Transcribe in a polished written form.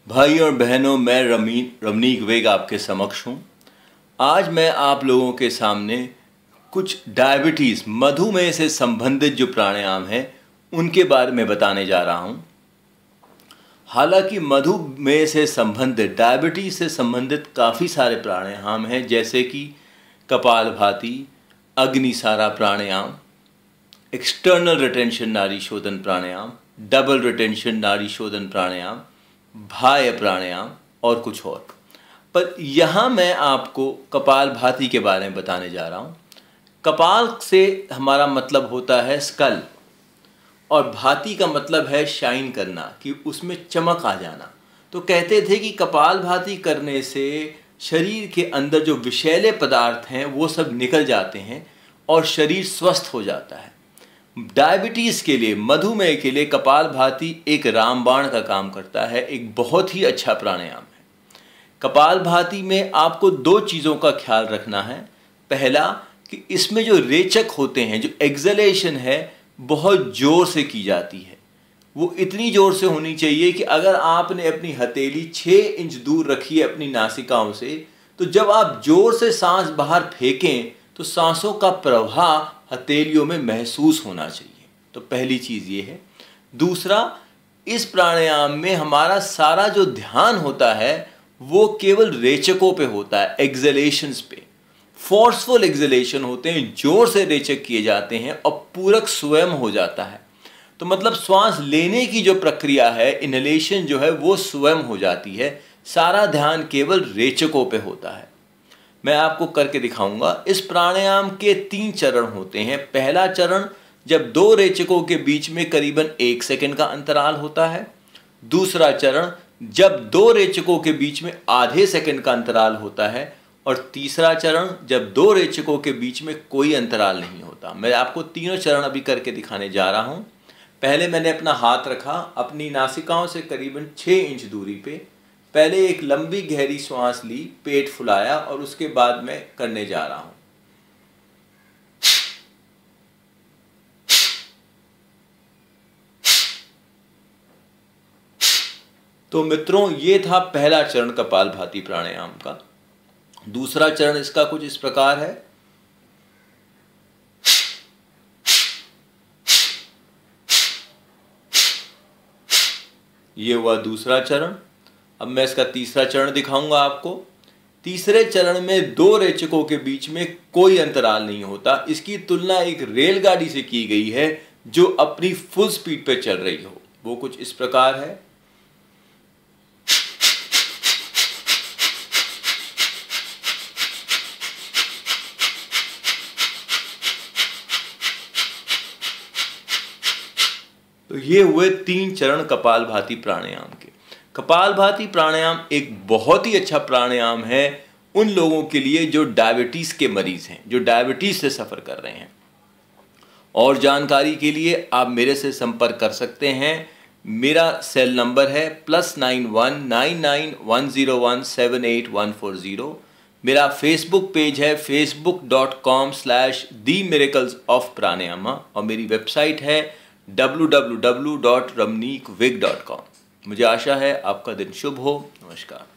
भाई और बहनों, मैं रमनीक वेग आपके समक्ष हूँ। आज मैं आप लोगों के सामने कुछ डायबिटीज़ मधुमेह से संबंधित जो प्राणायाम हैं उनके बारे में बताने जा रहा हूँ। हालांकि मधुमेह से संबंधित, डायबिटीज़ से संबंधित काफ़ी सारे प्राणायाम हैं, जैसे कि कपालभाति, अग्निसारा प्राणायाम, एक्सटर्नल रिटेंशन नाड़ी शोधन प्राणायाम, डबल रिटेंशन नाड़ी शोधन प्राणायाम, बाह्य प्राणायाम और कुछ और। पर यहाँ मैं आपको कपालभाति के बारे में बताने जा रहा हूँ। कपाल से हमारा मतलब होता है स्कल, और भाति का मतलब है शाइन करना, कि उसमें चमक आ जाना। तो कहते थे कि कपालभाति करने से शरीर के अंदर जो विषैले पदार्थ हैं वो सब निकल जाते हैं और शरीर स्वस्थ हो जाता है। डायबिटीज़ के लिए, मधुमेह के लिए कपालभाति एक रामबाण का काम करता है, एक बहुत ही अच्छा प्राणायाम है। कपालभाति में आपको दो चीज़ों का ख्याल रखना है। पहला, कि इसमें जो रेचक होते हैं, जो एक्सलेशन है, बहुत ज़ोर से की जाती है। वो इतनी ज़ोर से होनी चाहिए कि अगर आपने अपनी हथेली 6 इंच दूर रखी है अपनी नासिकाओं से, तो जब आप ज़ोर से सांस बाहर फेंकें तो सांसों का प्रवाह हथेलियों में महसूस होना चाहिए। तो पहली चीज़ ये है। दूसरा, इस प्राणायाम में हमारा सारा जो ध्यान होता है वो केवल रेचकों पे होता है, एक्सलेशंस पे। फोर्सफुल एक्सलेशन होते हैं, जोर से रेचक किए जाते हैं और पूरक स्वयं हो जाता है। तो मतलब श्वास लेने की जो प्रक्रिया है, इनहेलेशन जो है, वो स्वयं हो जाती है। सारा ध्यान केवल रेचकों पे होता है। मैं आपको करके दिखाऊंगा। इस प्राणायाम के 3 चरण होते हैं। पहला चरण, जब 2 रेचकों के बीच में करीबन 1 सेकंड का अंतराल होता है। दूसरा चरण, जब 2 रेचकों के बीच में आधे सेकंड का अंतराल होता है। और तीसरा चरण, जब 2 रेचकों के बीच में कोई अंतराल नहीं होता। मैं आपको तीनों चरण अभी करके दिखाने जा रहा हूं। पहले मैंने अपना हाथ रखा अपनी नासिकाओं से करीबन 6 इंच दूरी पे। पहले एक लंबी गहरी सांस ली, पेट फुलाया, और उसके बाद मैं करने जा रहा हूं। तो मित्रों, ये था पहला चरण कपालभाति प्राणायाम का। दूसरा चरण इसका कुछ इस प्रकार है। ये हुआ दूसरा चरण। अब मैं इसका तीसरा चरण दिखाऊंगा आपको। तीसरे चरण में 2 रेचकों के बीच में कोई अंतराल नहीं होता। इसकी तुलना एक रेलगाड़ी से की गई है जो अपनी फुल स्पीड पे चल रही हो। वो कुछ इस प्रकार है। तो ये हुए 3 चरण कपालभाति प्राणायाम के। कपालभाति प्राणायाम एक बहुत ही अच्छा प्राणायाम है उन लोगों के लिए जो डायबिटीज़ के मरीज़ हैं, जो डायबिटीज़ से सफ़र कर रहे हैं। और जानकारी के लिए आप मेरे से संपर्क कर सकते हैं। मेरा सेल नंबर है +91 99 101 78140। मेरा फेसबुक पेज है facebook.com/The Miracles of Pranayama, और मेरी वेबसाइट है www.ramneekwig.com। मुझे आशा है आपका दिन शुभ हो। नमस्कार।